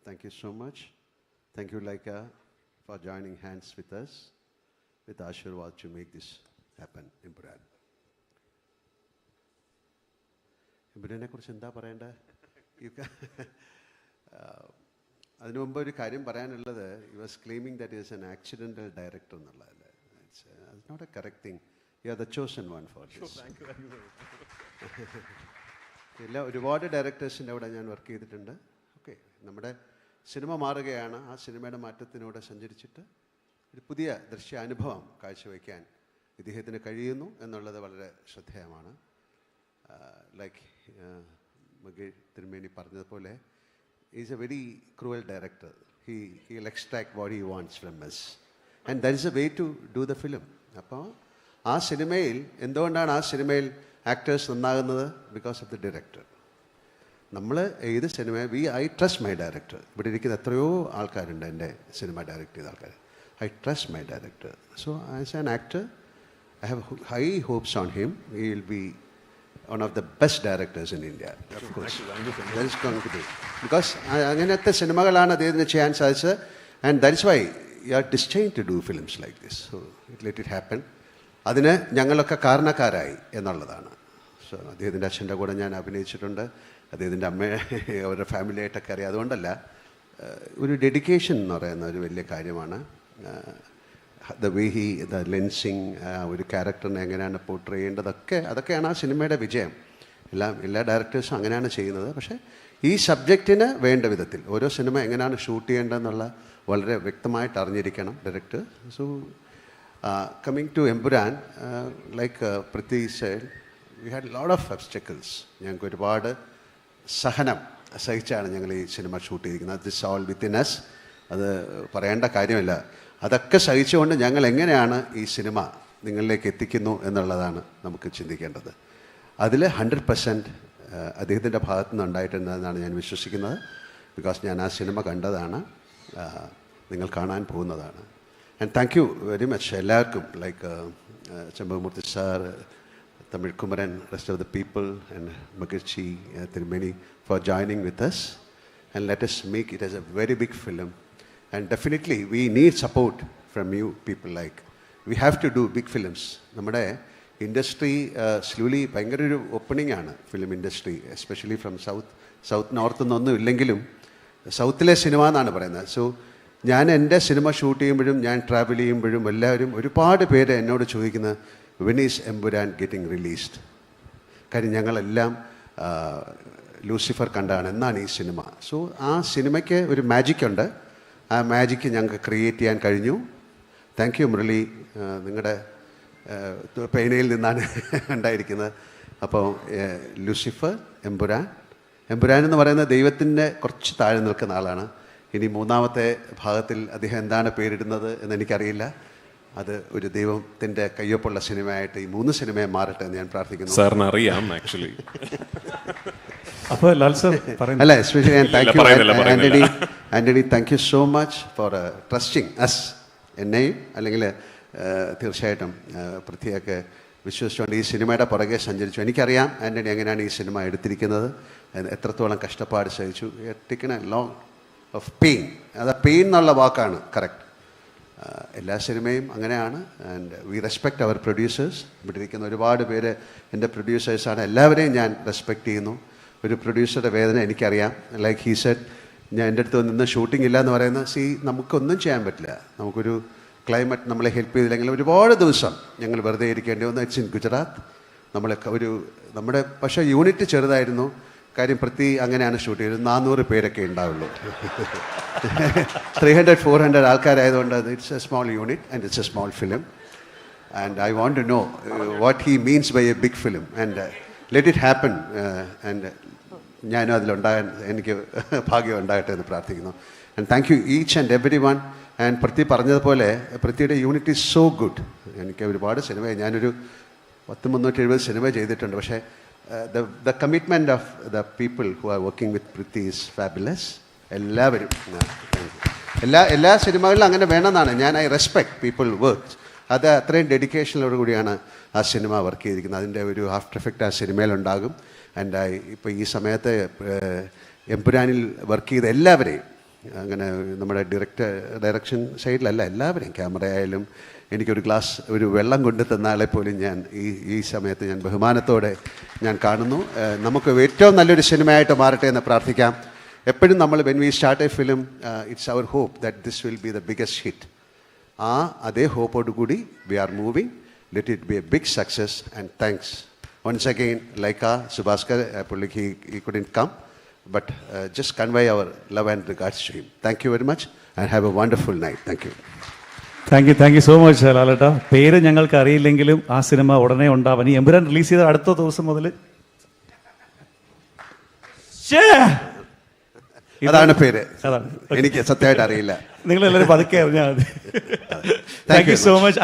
Thank you so much. Thank you, Laika, for joining hands with us, with Ashirwad, to make this happen, Emparan. എമ്പുരാനെ കുറിച്ച് എന്താ പറയേണ്ടത്? അതിനു മുമ്പ് ഒരു കാര്യം പറയാനുള്ളത്, you was claiming that is an accidental director എന്നുള്ളതല്ലേ. It's not a correct thing. You are the chosen one for this. എല്ലാ ഒരുപാട് ഡയറക്ടേഴ്സിൻ്റെ അവിടെ ഞാൻ വർക്ക് ചെയ്തിട്ടുണ്ട്. ഓക്കെ, നമ്മുടെ സിനിമ മാറുകയാണ്. ആ സിനിമയുടെ മാറ്റത്തിലൂടെ സഞ്ചരിച്ചിട്ട് ഒരു പുതിയ ദൃശ്യാനുഭവം കാഴ്ചവെക്കാൻ ഇദ്ദേഹത്തിന് കഴിയുന്നു എന്നുള്ളത് വളരെ ശ്രദ്ധേയമാണ്. ലൈക്ക് മകേഷ് തിരുമേനി പറഞ്ഞതുപോലെ, is A very cruel director. He'll extract what he wants from us, and that is a way to do the film. അപ്പോൾ ആ സിനിമയിൽ എന്തുകൊണ്ടാണ് ആ സിനിമയിൽ ആക്ടേഴ്സ് നന്നാകുന്നത്? Because of the director. നമ്മൾ ഏത് cinema I trust my director. ഇവിടെ ഇരിക്കുന്ന എത്രയോ ആൾക്കാരുണ്ട് എൻ്റെ സിനിമ ഡയറക്റ്റ് ചെയ്ത ആൾക്കാർ. I trust my director. So as an actor I have high hopes on him. He will be one of the best directors in India, of course. That is going to be. Because അങ്ങനത്തെ സിനിമകളാണ് അദ്ദേഹത്തിന് ചെയ്യാൻ സാധിച്ചത്. And that is why you are destined to do films like this. So let it happen. അതിന് ഞങ്ങളൊക്കെ കാരണക്കാരായി എന്നുള്ളതാണ്. So അദ്ദേഹത്തിൻ്റെ അച്ഛൻ്റെ കൂടെ ഞാൻ അഭിനയിച്ചിട്ടുണ്ട്. അദ്ദേഹത്തിൻ്റെ അമ്മയെ അവരുടെ ഫാമിലിയായിട്ടൊക്കെ അറിയാം. അതുകൊണ്ടല്ല, ഒരു ഡെഡിക്കേഷൻ എന്ന് പറയുന്ന ഒരു വലിയ കാര്യമാണ്. ദ വേ ദ ലെൻസിങ്, ഒരു ക്യാരക്ടറിനെ എങ്ങനെയാണ് പോർട്രേ ചെയ്യേണ്ടതൊക്കെ, അതൊക്കെയാണ് ആ സിനിമയുടെ വിജയം. എല്ലാ ഡയറക്ടേഴ്സും അങ്ങനെയാണ് ചെയ്യുന്നത്. പക്ഷേ ഈ സബ്ജക്റ്റിന് വേണ്ട വിധത്തിൽ ഓരോ സിനിമ എങ്ങനെയാണ് ഷൂട്ട് ചെയ്യേണ്ടതെന്നുള്ള വളരെ വ്യക്തമായിട്ട് അറിഞ്ഞിരിക്കണം director. So coming to Empuraan, like Prithvi said, we had lot of obstacles. ഞങ്ങൾക്ക് ഒരുപാട് സഹനം സഹിച്ചാണ് ഞങ്ങൾ ഈ സിനിമ ഷൂട്ട് ചെയ്തിരിക്കുന്നത്. This all within us. അത് പറയേണ്ട കാര്യമില്ല. അതൊക്കെ സഹിച്ചുകൊണ്ട് ഞങ്ങൾ എങ്ങനെയാണ് ഈ സിനിമ നിങ്ങളിലേക്ക് എത്തിക്കുന്നു എന്നുള്ളതാണ് നമുക്ക് ചിന്തിക്കേണ്ടത്. അതിൽ 100% അദ്ദേഹത്തിൻ്റെ ഭാഗത്തു നിന്ന് ഉണ്ടായിട്ടുണ്ടെന്നാണ് ഞാൻ വിശ്വസിക്കുന്നത്. ബിക്കോസ് ഞാൻ ആ സിനിമ കണ്ടതാണ്, നിങ്ങൾ കാണാൻ പോകുന്നതാണ്. And thank you very much എല്ലാവർക്കും, like Chembamoorthy sir, Tamil Kumaran, rest of the people, and Magachi Tirumeni for joining with us. And let us make it as a very big film. And definitely we need support from you people. Like, we have to do big films. നമ്മുടെ industry slowly ഭയങ്കര ഒരു opening ആണ്, film industry, especially from south north എന്നൊന്നും ഇല്ലെങ്കിലും സൗത്തിലെ cinema എന്നാണ് പറയുന്നത്. So ഞാൻ എൻ്റെ സിനിമ ഷൂട്ട് ചെയ്യുമ്പോഴും ഞാൻ ട്രാവൽ ചെയ്യുമ്പോഴും എല്ലാവരും ഒരുപാട് പേര് എന്നോട് ചോദിക്കുന്നത്, when is Empuraan getting released? കാര്യം ഞങ്ങളെല്ലാം ലൂസിഫർ കണ്ടാണ്, എന്നാണ് ഈ സിനിമ. സോ ആ സിനിമയ്ക്ക് ഒരു മാജിക്കുണ്ട്. ആ മാജിക്ക് ഞങ്ങൾക്ക് ക്രിയേറ്റ് ചെയ്യാൻ കഴിഞ്ഞു. താങ്ക് യു മുരളി, നിങ്ങളുടെ പേനയിൽ നിന്നാണ് ഉണ്ടായിരിക്കുന്നത്. അപ്പോൾ ലൂസിഫർ, എമ്പുരാൻ എന്ന് പറയുന്നത് ദൈവത്തിൻ്റെ കുറച്ച് താഴെ നിൽക്കുന്ന ആളാണ്. ഇനി മൂന്നാമത്തെ ഭാഗത്തിൽ അദ്ദേഹം എന്താണ് പേരിടുന്നത് എന്നെനിക്കറിയില്ല. അത് ഒരു ദൈവത്തിൻ്റെ കയ്യൊപ്പുള്ള സിനിമയായിട്ട് ഈ 3 സിനിമയെ മാറട്ടെ എന്ന് ഞാൻ പ്രാർത്ഥിക്കുന്നു. സാറിന് അറിയാം ആക്ച്വലി. അപ്പോൾ ലാൽ സർ അല്ല, especially Antony, thank you so much for trusting us. എന്നെയും അല്ലെങ്കിൽ തീർച്ചയായിട്ടും പൃഥ്വിയൊക്കെ വിശ്വസിച്ചുകൊണ്ട് ഈ സിനിമയുടെ പുറകെ സഞ്ചരിച്ചു. എനിക്കറിയാം ആൻ്റണി എങ്ങനെയാണ് ഈ സിനിമ എടുത്തിരിക്കുന്നത്, എത്രത്തോളം കഷ്ടപ്പാട് സഹിച്ചു. Taken a long of pain. അത് പെയിൻ എന്നുള്ള വാക്കാണ് കറക്റ്റ്. എല്ലാ സിനിമയും അങ്ങനെയാണ്. And we respect our producers. ഇവിടെ ഇരിക്കുന്ന ഒരുപാട് പേര് എൻ്റെ പ്രൊഡ്യൂസേഴ്സാണ്. എല്ലാവരെയും ഞാൻ റെസ്പെക്റ്റ് ചെയ്യുന്നു. ഒരു പ്രൊഡ്യൂസറുടെ വേദന എനിക്കറിയാം. ലൈക്ക് ഹീ സെഡ്, ഞാൻ എൻ്റെ അടുത്ത് നിന്ന് ഷൂട്ടിംഗ് ഇല്ല എന്ന് പറയുന്നത്, നമുക്കൊന്നും ചെയ്യാൻ പറ്റില്ല. നമുക്കൊരു ക്ലൈമറ്റ് നമ്മളെ ഹെൽപ്പ് ചെയ്തില്ലെങ്കിൽ ഒരുപാട് ദിവസം ഞങ്ങൾ വെറുതെ ഇരിക്കേണ്ടി വന്നു. It's in Gujarat. നമ്മുടെ പക്ഷേ യൂണിറ്റ് ചെറുതായിരുന്നു. കാര്യം പൃഥ്വി അങ്ങനെയാണ് ഷൂട്ട് ചെയ്തത്. 400 പേരൊക്കെ ഉണ്ടാവുള്ളൂ. 300-400 ആൾക്കാരായതുകൊണ്ട് it's a small unit and it's a small film. And I want to know what he means by a big film, and let it happen. And ഞാനും അതിലുണ്ടാകാൻ എനിക്ക് ഭാഗ്യം ഉണ്ടാകട്ടെ എന്ന് പ്രാർത്ഥിക്കുന്നു. And thank you each and every one. And Prithvi പറഞ്ഞതുപോലെ പൃഥ്വിയുടെ unit is so good. എനിക്ക് ഒരുപാട് സിനിമ, ഞാനൊരു 370 സിനിമ ചെയ്തിട്ടുണ്ട്. പക്ഷേ the commitment of the people who are working with Prithvi is fabulous. എല്ലാവരും എല്ലാ സിനിമകളിലും അങ്ങനെ വേണമെന്നാണ് ഞാൻ. I respect people work. അത് അത്രയും ഡെഡിക്കേഷനോട് കൂടിയാണ് ആ സിനിമ വർക്ക് ചെയ്തിരിക്കുന്നത്. അതിൻ്റെ ഒരു ആഫ്റ്റർ എഫക്റ്റ് ആ സിനിമയിലുണ്ടാകും. ആൻഡ് ഇപ്പോൾ ഈ സമയത്ത് എമ്പുരാനിൽ വർക്ക് ചെയ്ത എല്ലാവരെയും അങ്ങനെ നമ്മുടെ ഡയറക്ഷൻ സൈഡിലല്ല, എല്ലാവരെയും, ക്യാമറ ആയാലും എനിക്കൊരു ഗ്ലാസ് ഒരു വെള്ളം കൊണ്ടു തന്നാളെ പോലും ഞാൻ ഈ സമയത്ത് ഞാൻ ബഹുമാനത്തോടെ ഞാൻ കാണുന്നു. നമുക്ക് ഏറ്റവും നല്ലൊരു സിനിമയായിട്ട് മാറട്ടെ എന്ന് പ്രാർത്ഥിക്കാം. എപ്പോഴും നമ്മൾ when we start a film it's our hope that this will be the biggest hit. അതേ ഹോപ്പോട് കൂടി we are moving. Let it be a big success and thanks once again. Laika Subhaskar, he couldn't come, but just convey our love and regards to him. Thank you very much and have a wonderful night. Thank you. Thank you so much ലാലേട്ടാ. പേര് ഞങ്ങൾക്ക് അറിയില്ലെങ്കിലും ആ cinema ഉടനെ ഉണ്ടാവാൻ, ഈ Empuraan release ചെയ്ത അടുത്ത ദിവസം മുതൽ അതാണ് പേര്. അതാണ്, എനിക്ക് സത്യമായിട്ട് അറിയില്ല. നിങ്ങളെല്ലാവരും പതുക്കെ അറിഞ്ഞാൽ മതി. Thank you so much.